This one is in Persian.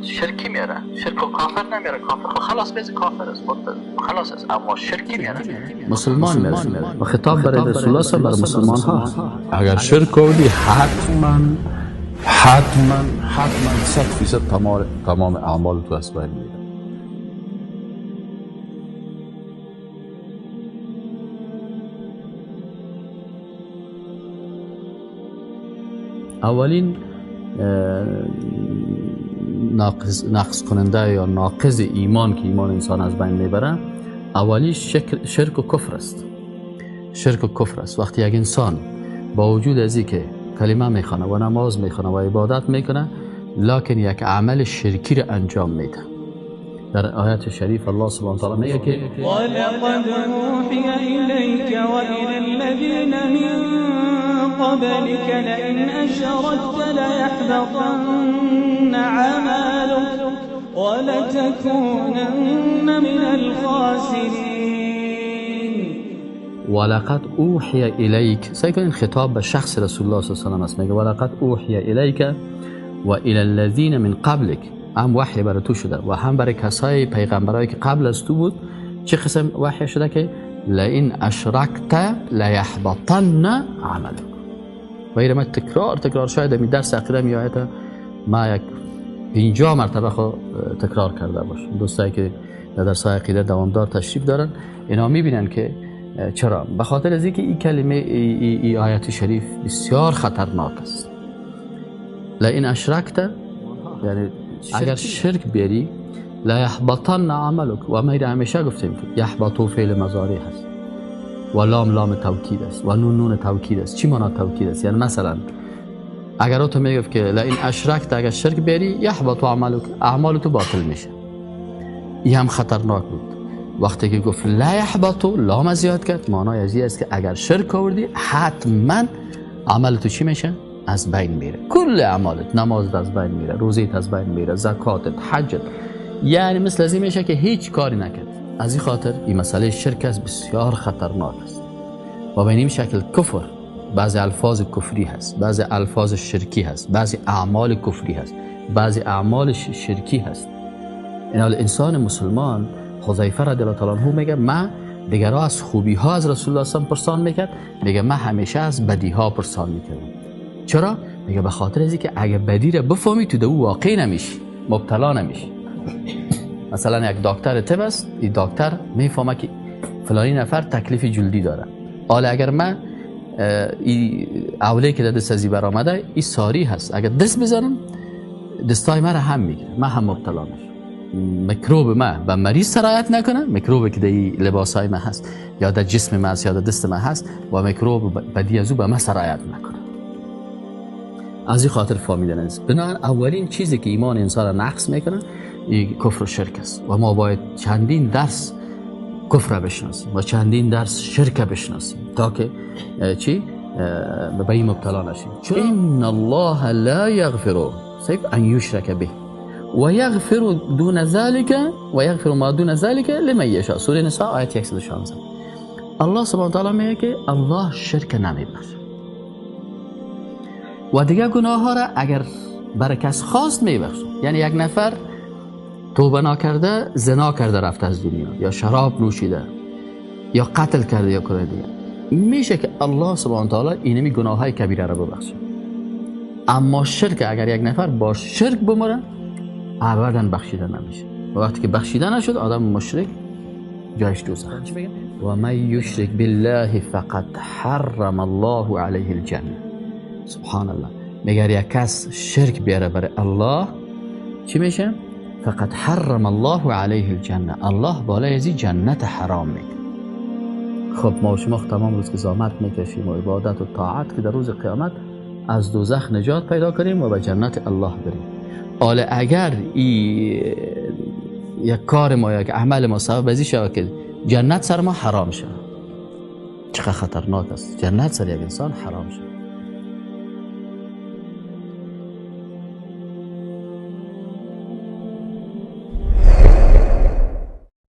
شرکی میاره، شرک و کافر نمیاره. کافر خلاص بیز کافر است، خلاص است، اما شرکی میاره مسلمان میره و خطاب برای رسول الله صلی الله علیه و مسلمان ها. اگر شرک کردی حتما 100% تمام اعمال تو از بین میره. اولین نقص کننده یا ناقض ایمان که ایمان انسان از بین میبره، اولیش شرک و کفر است. شرک و کفر است. وقتی یک انسان با وجود از این که کلمه میخونه و نماز میخونه و عبادت میکنه، لکن یک عمل شرکی را انجام میده. در آیات شریف الله سبحانه و تعالی میگه که ولقد اوحی الیک و الی الذین من قبلك لئن اشركت لیحبطن عملك ولتكونن من الخاسرین. ولقد اوحی الیک، سعی کنین خطاب به شخص رسول الله صلی الله علیه و آله است. میگه ولقد اوحی الیک و الی الذین من قبلک، هم وحی برای تو شده و هم برای کسای پیغمبرایی که قبل از تو بود. چه قسم وحی شده؟ که لئن اشرکت لیحبطن عملک. و این ما تکرار شاید می درس عقیده می آیت ما یک 50 مرتبه تکرار کرده باشم. دوستایی که در درس عقیده دوامدار تشریف دارن اینا میبینن که چرا؟ به خاطر از اینکه این کلمه این آیت شریف بسیار خطرناک است. لئن اشرکت، یعنی اگر شرک بیاری، لا یحبطن عملک. و ما همیشه گفتیم که یحبطو فعل مضارع هست و لام توکید است و نون توکید است. چی معنی توکید است؟ یعنی مثلا اگر تو میگفت که لئن اشرکت، اگر شرک بیاری، یحبط عملک، اعمال تو باطل میشه. این هم خطرناک بود. وقتی که گفت لا یحبط، لام زیاد کرد، معنای از این است که اگر شرک آوردی حتما عمل تو چی میشه؟ از بین میره. کل اعمالت، نمازت از بین میره، روزیت از بین میره، زکاتت، حجت، یعنی مثل از این میشه که هیچ کاری نکرد. از این خاطر این مسئله شرک است، بسیار خطرناک است. و به این شکل کفر، بعضی الفاظ کفری هست، بعضی الفاظ شرکی هست، بعضی اعمال کفری هست، بعضی اعمال شرکی هست. این انسان مسلمان، حذیفه رضی الله تعالی عنه میگه من دیگرها از خوبی ها از رسول الله صلی الله علیه و پرسان میکرد، میگه من همیشه از بدی ها پرسان میکردم. چرا؟ میگه به خاطر از اینکه اگه بدی را بفهمی تو دو واقع نمیشی، مبتلا نمیشی. مثلا یک دکتر طب است، این دکتر میفهمه که فلانی نفر تکلیف جلدی داره. حالا اگر من این اولی که دست ازی برآمده این ساری هست، اگر دست بزنم دستای من هم میگیره، من هم مبتلا میشم. میکروب من به مریض سرایت نکنه، میکروبی که در لباسای من هست یا در جسم من هست یا در دست من هست و میکروب بدی از او به من سرایت نکنه. از این خاطر فهمیدن است. بنابراین اولین چیزی که ایمان انسان را نقص میکنه این کفر و شرک است و ما باید چندین درس کفر بشناسیم و چندین درس شرک بشناسیم تا که چی؟ به این مبتلا نشیم. ان الله لا یغفر ان یشرک به و یغفر دون ذلك و یغفر ما دون ذلك لمن یشاء. سوره نساء آیت 116. الله سبحانه و تعالی میگه که الله شرک نمیبخشه و دیگه گناه ها را اگر برای کس خواست میبخشه. یعنی یک نفر توبه نکرده، زنا کرده رفته از دنیا، یا شراب نوشیده، یا قتل کرده، یا کار دیگه، میشه که الله سبحانه و تعالی اینمی گناه های کبیره را ببخشه. اما شرک، اگر یک نفر با شرک بمره ابدا بخشیده نمیشه. و وقتی که بخشیده نشد آدم مشرک جایش دوزخ. و من یشرک بالله فقد حرم الله علیه الجنه. سبحان الله. مگر یک کس شرک بیاره برای الله چی میشه؟ فقد حرم الله علیه الجنه. الله بالای ازی جنت حرام میکنه. خب ما و شما تمام روز که زحمت میکشیم و عبادت و طاعت که در روز قیامت از دوزخ نجات پیدا کنیم و به جنت الله بریم. حالا اگر یک کار ما یک عمل ما سبب ازی شود که جنت سر ما حرام شود، چقدر خطرناک است جنت سر یک انسان حرام شود.